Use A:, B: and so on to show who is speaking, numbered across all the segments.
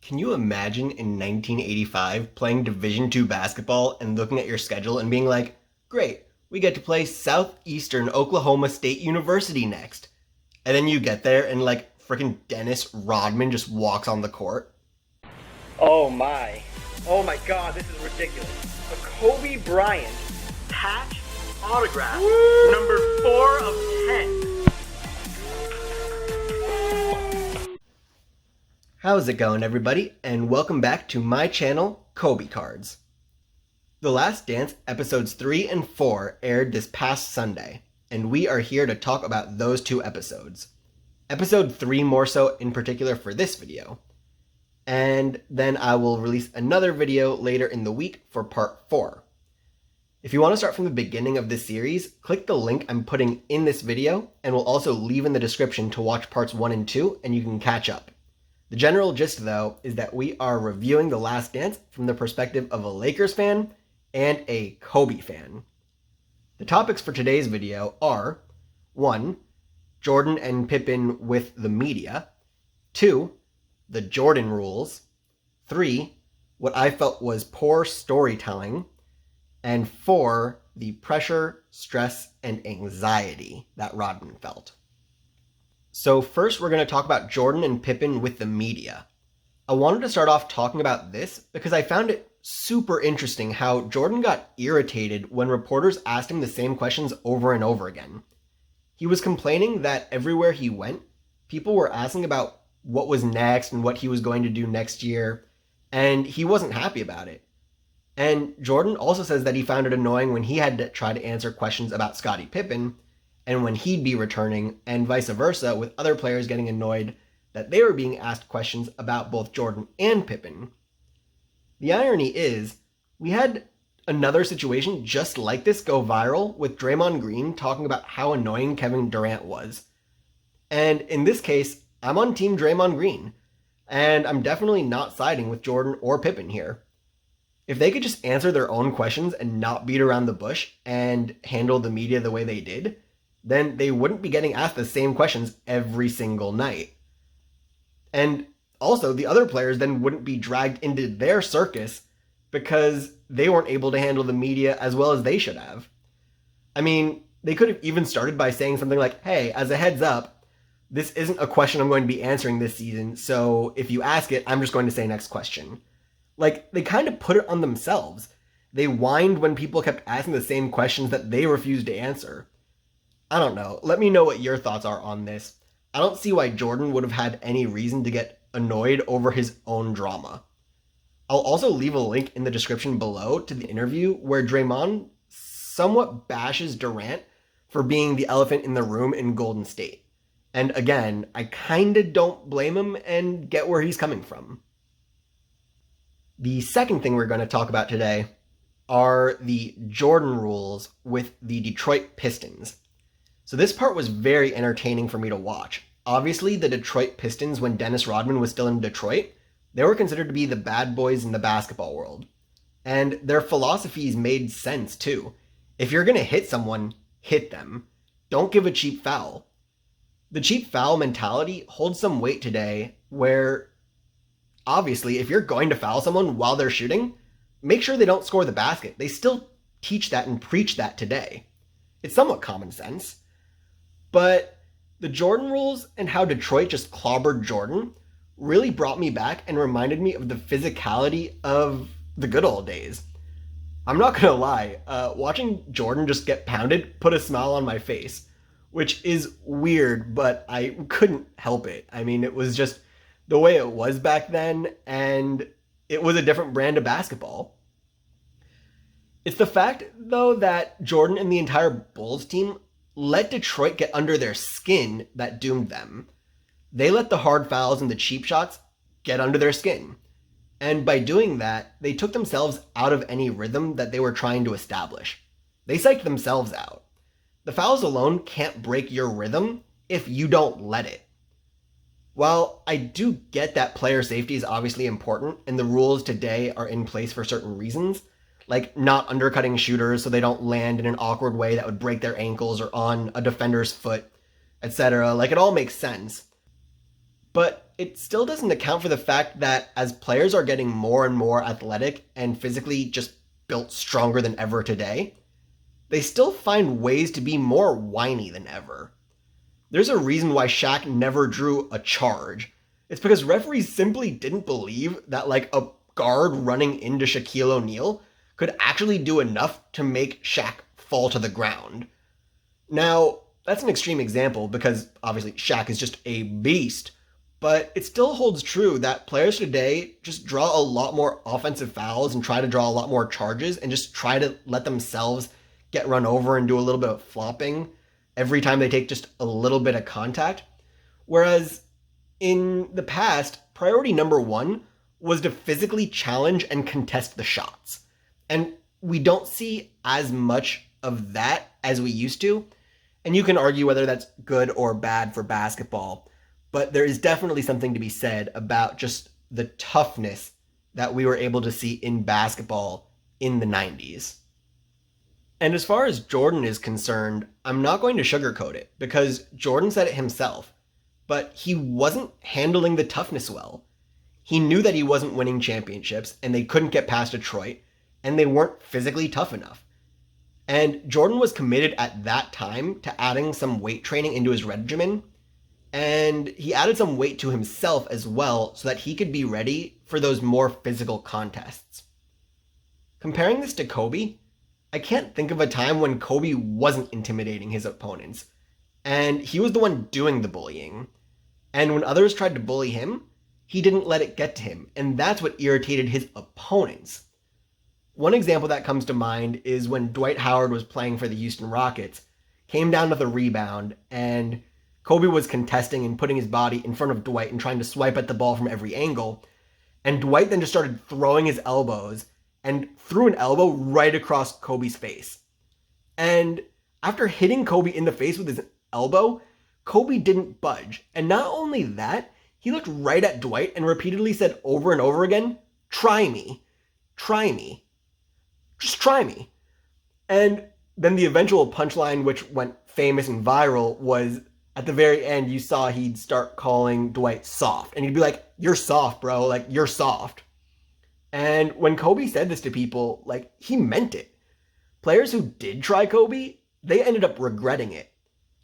A: Can you imagine in 1985 playing Division II basketball and looking at your schedule and being like, great, we get to play Southeastern Oklahoma State University next. And then you get there and like freaking Dennis Rodman just walks on the court?
B: Oh my. Oh my god, this is ridiculous. A Kobe Bryant patch autograph. Woo! Number 4 of 10.
A: How's it going, everybody? And welcome back to my channel, Kobe Cards. The Last Dance episodes 3 and 4 aired this past Sunday, and we are here to talk about those two episodes. Episode 3 more so in particular for this video. And then I will release another video later in the week for part 4. If you want to start from the beginning of this series, click the link I'm putting in this video, and we'll also leave in the description to watch parts 1 and 2, and you can catch up. The general gist, though, is that we are reviewing The Last Dance from the perspective of a Lakers fan and a Kobe fan. The topics for today's video are 1. Jordan and Pippen with the media. 2. The Jordan rules. 3. What I felt was poor storytelling. And 4. The pressure, stress, and anxiety that Rodman felt. So first we're going to talk about Jordan and Pippen with the media. I wanted to start off talking about this because I found it super interesting how Jordan got irritated when reporters asked him the same questions over and over again. He was complaining that everywhere he went, people were asking about what was next and what he was going to do next year, and he wasn't happy about it. And Jordan also says that he found it annoying when he had to try to answer questions about Scottie Pippen, and when he'd be returning, and vice versa, with other players getting annoyed that they were being asked questions about both Jordan and Pippen. The irony is, we had another situation just like this go viral with Draymond Green talking about how annoying Kevin Durant was. And in this case, I'm on Team Draymond Green, and I'm definitely not siding with Jordan or Pippen here. If they could just answer their own questions and not beat around the bush and handle the media the way they did, then they wouldn't be getting asked the same questions every single night. And also, the other players then wouldn't be dragged into their circus because they weren't able to handle the media as well as they should have. I mean, they could have even started by saying something like, hey, as a heads up, this isn't a question I'm going to be answering this season, so if you ask it, I'm just going to say next question. Like, they kind of put it on themselves. They whined when people kept asking the same questions that they refused to answer. I don't know. Let me know what your thoughts are on this. I don't see why Jordan would have had any reason to get annoyed over his own drama. I'll also leave a link in the description below to the interview where Draymond somewhat bashes Durant for being the elephant in the room in Golden State. And again, I kinda don't blame him and get where he's coming from. The second thing we're going to talk about today are the Jordan rules with the Detroit Pistons. So this part was very entertaining for me to watch. Obviously, the Detroit Pistons, when Dennis Rodman was still in Detroit, they were considered to be the bad boys in the basketball world. And their philosophies made sense too. If you're going to hit someone, hit them. Don't give a cheap foul. The cheap foul mentality holds some weight today where, obviously, if you're going to foul someone while they're shooting, make sure they don't score the basket. They still teach that and preach that today. It's somewhat common sense. But the Jordan rules and how Detroit just clobbered Jordan really brought me back and reminded me of the physicality of the good old days. I'm not gonna lie, watching Jordan just get pounded put a smile on my face, which is weird, but I couldn't help it. I mean, it was just the way it was back then, and it was a different brand of basketball. It's the fact, though, that Jordan and the entire Bulls team let Detroit get under their skin that doomed them. They let the hard fouls and the cheap shots get under their skin. And by doing that, they took themselves out of any rhythm that they were trying to establish. They psyched themselves out. The fouls alone can't break your rhythm if you don't let it. While I do get that player safety is obviously important, and the rules today are in place for certain reasons, like not undercutting shooters so they don't land in an awkward way that would break their ankles or on a defender's foot, etc. Like, it all makes sense. But it still doesn't account for the fact that as players are getting more and more athletic and physically just built stronger than ever today, they still find ways to be more whiny than ever. There's a reason why Shaq never drew a charge. It's because referees simply didn't believe that like a guard running into Shaquille O'Neal could actually do enough to make Shaq fall to the ground. Now, that's an extreme example because obviously Shaq is just a beast, but it still holds true that players today just draw a lot more offensive fouls and try to draw a lot more charges and just try to let themselves get run over and do a little bit of flopping every time they take just a little bit of contact. Whereas in the past, priority number one was to physically challenge and contest the shots. And we don't see as much of that as we used to. And you can argue whether that's good or bad for basketball, but there is definitely something to be said about just the toughness that we were able to see in basketball in the 90s. And as far as Jordan is concerned, I'm not going to sugarcoat it because Jordan said it himself, but he wasn't handling the toughness well. He knew that he wasn't winning championships and they couldn't get past Detroit and they weren't physically tough enough. And Jordan was committed at that time to adding some weight training into his regimen, and he added some weight to himself as well so that he could be ready for those more physical contests. Comparing this to Kobe, I can't think of a time when Kobe wasn't intimidating his opponents, and he was the one doing the bullying. And when others tried to bully him, he didn't let it get to him, and that's what irritated his opponents. One example that comes to mind is when Dwight Howard was playing for the Houston Rockets, came down with a rebound, and Kobe was contesting and putting his body in front of Dwight and trying to swipe at the ball from every angle. And Dwight then just started throwing his elbows and threw an elbow right across Kobe's face. And after hitting Kobe in the face with his elbow, Kobe didn't budge. And not only that, he looked right at Dwight and repeatedly said over and over again, "Try me, try me. Just try me." And then the eventual punchline, which went famous and viral, was at the very end, you saw he'd start calling Dwight soft. And he'd be like, "You're soft, bro. Like, you're soft." And when Kobe said this to people, like, he meant it. Players who did try Kobe, they ended up regretting it.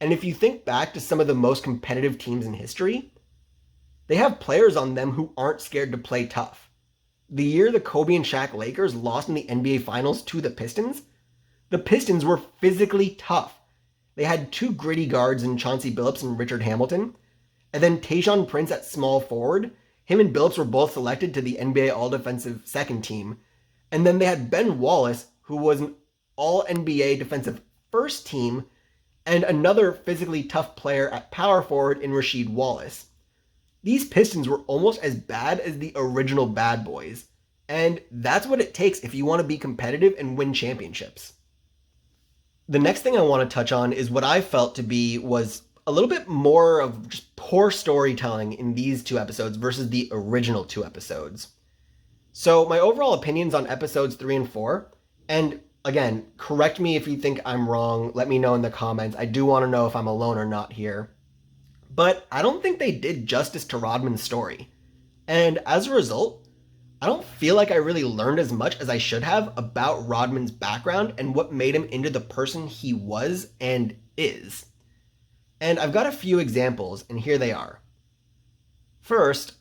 A: And if you think back to some of the most competitive teams in history, they have players on them who aren't scared to play tough. The year the Kobe and Shaq Lakers lost in the NBA Finals to the Pistons were physically tough. They had two gritty guards in Chauncey Billups and Richard Hamilton, and then Tayshaun Prince at small forward. Him and Billups were both selected to the NBA All-Defensive Second Team, and then they had Ben Wallace, who was an All-NBA Defensive First Team, and another physically tough player at power forward in Rasheed Wallace. These Pistons were almost as bad as the original Bad Boys, and that's what it takes if you want to be competitive and win championships. The next thing I want to touch on is what I felt to be was a little bit more of just poor storytelling in these two episodes versus the original two episodes. So my overall opinions on episodes 3 and 4, and again, correct me if you think I'm wrong, let me know in the comments. I do want to know if I'm alone or not here. But I don't think they did justice to Rodman's story. And as a result, I don't feel like I really learned as much as I should have about Rodman's background and what made him into the person he was and is. And I've got a few examples, and here they are. First,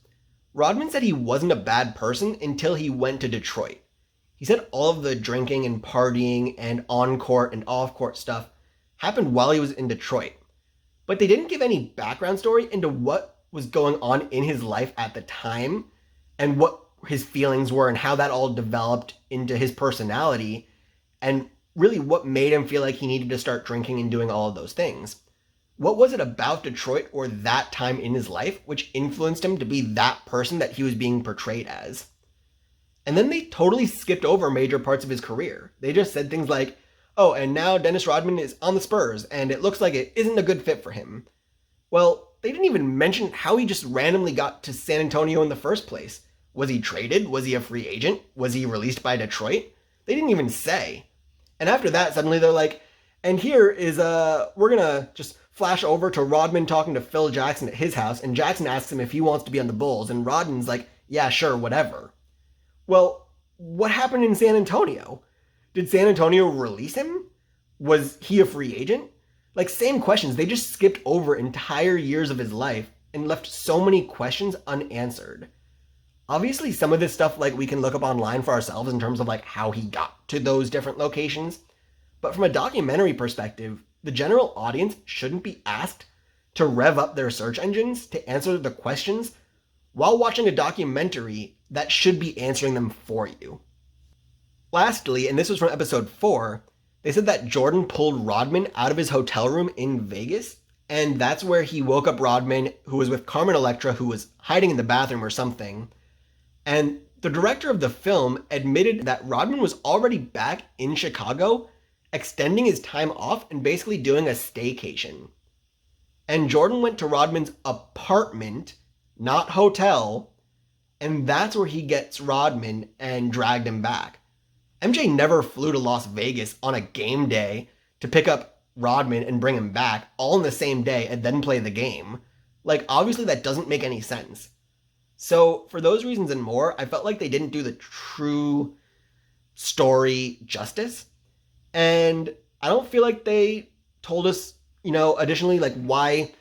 A: Rodman said he wasn't a bad person until he went to Detroit. He said all of the drinking and partying and on-court and off-court stuff happened while he was in Detroit. But they didn't give any background story into what was going on in his life at the time and what his feelings were and how that all developed into his personality and really what made him feel like he needed to start drinking and doing all of those things. What was it about Detroit or that time in his life which influenced him to be that person that he was being portrayed as? And then they totally skipped over major parts of his career. They just said things like, "Oh, and now Dennis Rodman is on the Spurs, and it looks like it isn't a good fit for him." Well, they didn't even mention how he just randomly got to San Antonio in the first place. Was he traded? Was he a free agent? Was he released by Detroit? They didn't even say. And after that, suddenly they're like, "And here is, we're gonna just flash over to Rodman talking to Phil Jackson at his house, and Jackson asks him if he wants to be on the Bulls, and Rodman's like, yeah, sure, whatever. Well, what happened in San Antonio? Did San Antonio release him? Was he a free agent? Like, same questions. They just skipped over entire years of his life and left so many questions unanswered. Obviously, some of this stuff, like, we can look up online for ourselves in terms of, like, how he got to those different locations. But from a documentary perspective, the general audience shouldn't be asked to rev up their search engines to answer the questions while watching a documentary that should be answering them for you. Lastly, and this was from episode 4, they said that Jordan pulled Rodman out of his hotel room in Vegas, and that's where he woke up Rodman, who was with Carmen Electra, who was hiding in the bathroom or something. And the director of the film admitted that Rodman was already back in Chicago, extending his time off and basically doing a staycation. And Jordan went to Rodman's apartment, not hotel, and that's where he gets Rodman and dragged him back. MJ never flew to Las Vegas on a game day to pick up Rodman and bring him back all in the same day and then play the game. Like, obviously that doesn't make any sense. So for those reasons and more, I felt like they didn't do the true story justice. And I don't feel like they told us, additionally, like, why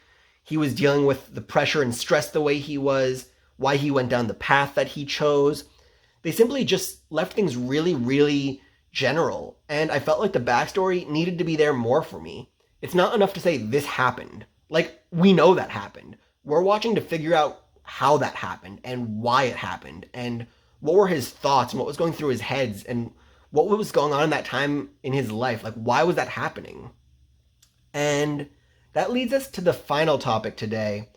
A: he was dealing with the pressure and stress the way he was, why he went down the path that he chose. They simply just left things really, really general. And I felt like the backstory needed to be there more for me. It's not enough to say this happened. Like, we know that happened. We're watching to figure out how that happened and why it happened and what were his thoughts and what was going through his heads and what was going on in that time in his life. Like, why was that happening? And that leads us to the final topic today,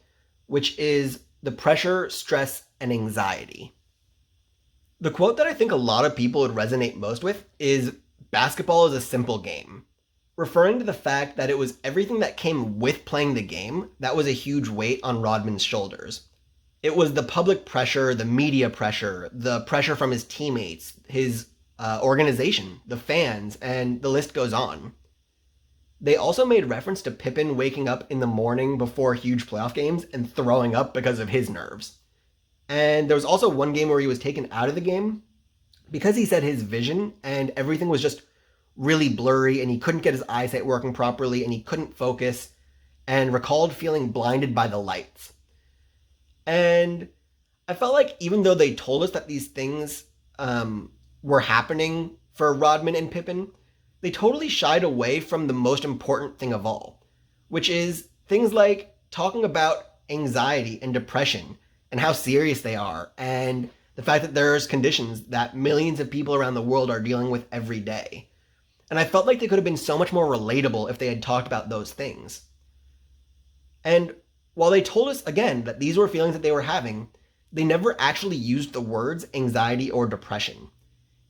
A: which is the pressure, stress, and anxiety. The quote that I think a lot of people would resonate most with is, "Basketball is a simple game," referring to the fact that it was everything that came with playing the game that was a huge weight on Rodman's shoulders. It was the public pressure, the media pressure, the pressure from his teammates, his organization, the fans, and the list goes on. They also made reference to Pippen waking up in the morning before huge playoff games and throwing up because of his nerves. And there was also one game where he was taken out of the game because he said his vision and everything was just really blurry and he couldn't get his eyesight working properly and he couldn't focus and recalled feeling blinded by the lights. And I felt like even though they told us that these things were happening for Rodman and Pippen, they totally shied away from the most important thing of all, which is things like talking about anxiety and depression and how serious they are, and the fact that there's conditions that millions of people around the world are dealing with every day. And I felt like they could have been so much more relatable if they had talked about those things. And while they told us, again, that these were feelings that they were having, they never actually used the words anxiety or depression.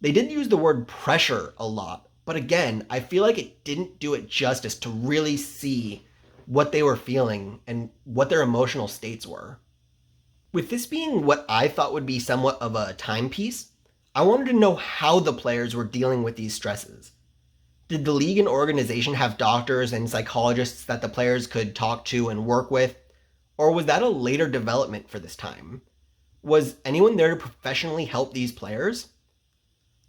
A: They did use the word pressure a lot, but again, I feel like it didn't do it justice to really see what they were feeling and what their emotional states were. With this being what I thought would be somewhat of a timepiece, I wanted to know how the players were dealing with these stresses. Did the league and organization have doctors and psychologists that the players could talk to and work with? Or was that a later development for this time? Was anyone there to professionally help these players?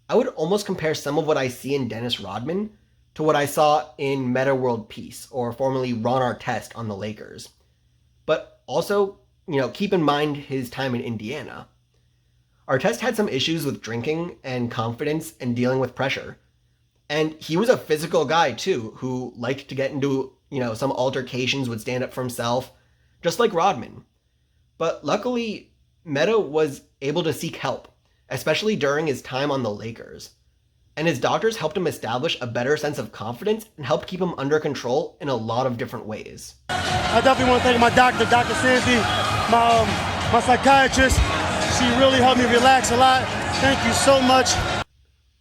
A: I would almost compare some of what I see in Dennis Rodman to what I saw in Meta World Peace, or formerly Ron Artest on the Lakers. But also, keep in mind his time in Indiana. Artest had some issues with drinking and confidence and dealing with pressure. And he was a physical guy too, who liked to get into, some altercations, would stand up for himself, just like Rodman. But luckily, Meta was able to seek help, especially during his time on the Lakers. And his doctors helped him establish a better sense of confidence and helped keep him under control in a lot of different ways.
C: I definitely want to thank my doctor, Dr. Sandy, my psychiatrist. She really helped me relax a lot. Thank you so much.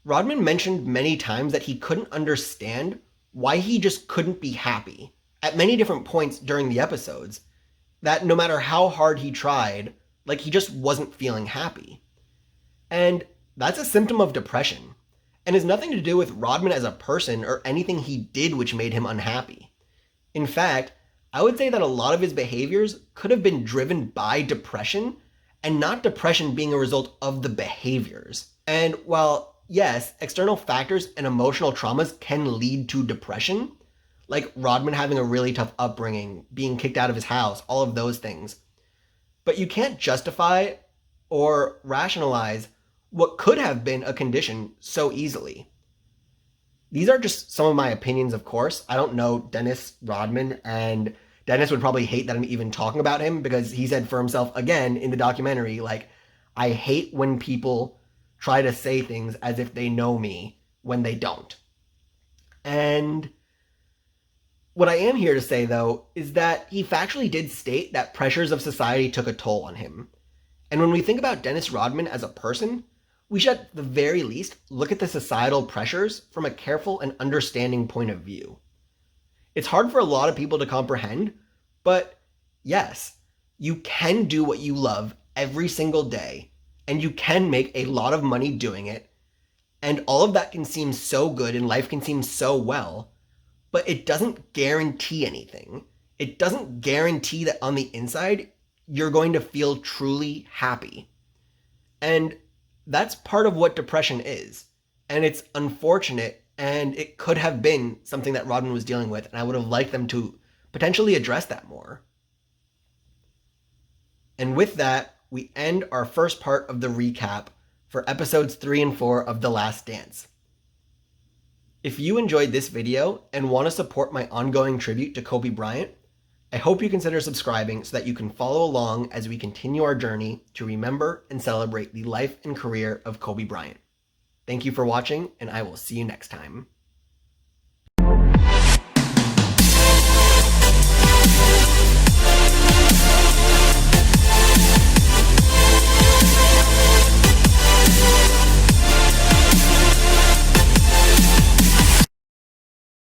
A: Rodman mentioned many times that he couldn't understand why he just couldn't be happy at many different points during the episodes. That no matter how hard he tried, he just wasn't feeling happy. And that's a symptom of depression, and has nothing to do with Rodman as a person or anything he did which made him unhappy. In fact, I would say that a lot of his behaviors could have been driven by depression and not depression being a result of the behaviors. And while, yes, external factors and emotional traumas can lead to depression, like Rodman having a really tough upbringing, being kicked out of his house, all of those things. But you can't justify or rationalize what could have been a condition so easily. These are just some of my opinions, of course. I don't know Dennis Rodman, and Dennis would probably hate that I'm even talking about him because he said for himself again in the documentary, like, I hate when people try to say things as if they know me when they don't. And what I am here to say, though, is that he factually did state that pressures of society took a toll on him. And when we think about Dennis Rodman as a person, we should at the very least look at the societal pressures from a careful and understanding point of view. It's hard for a lot of people to comprehend, but yes, you can do what you love every single day, and you can make a lot of money doing it, and all of that can seem so good and life can seem so well, but it doesn't guarantee anything. It doesn't guarantee that on the inside, you're going to feel truly happy. And that's part of what depression is. And it's unfortunate, and it could have been something that Rodman was dealing with, and I would have liked them to potentially address that more. And with that, we end our first part of the recap for episodes 3 and 4 of The Last Dance. If you enjoyed this video and want to support my ongoing tribute to Kobe Bryant, I hope you consider subscribing so that you can follow along as we continue our journey to remember and celebrate the life and career of Kobe Bryant. Thank you for watching, and I will see you next time.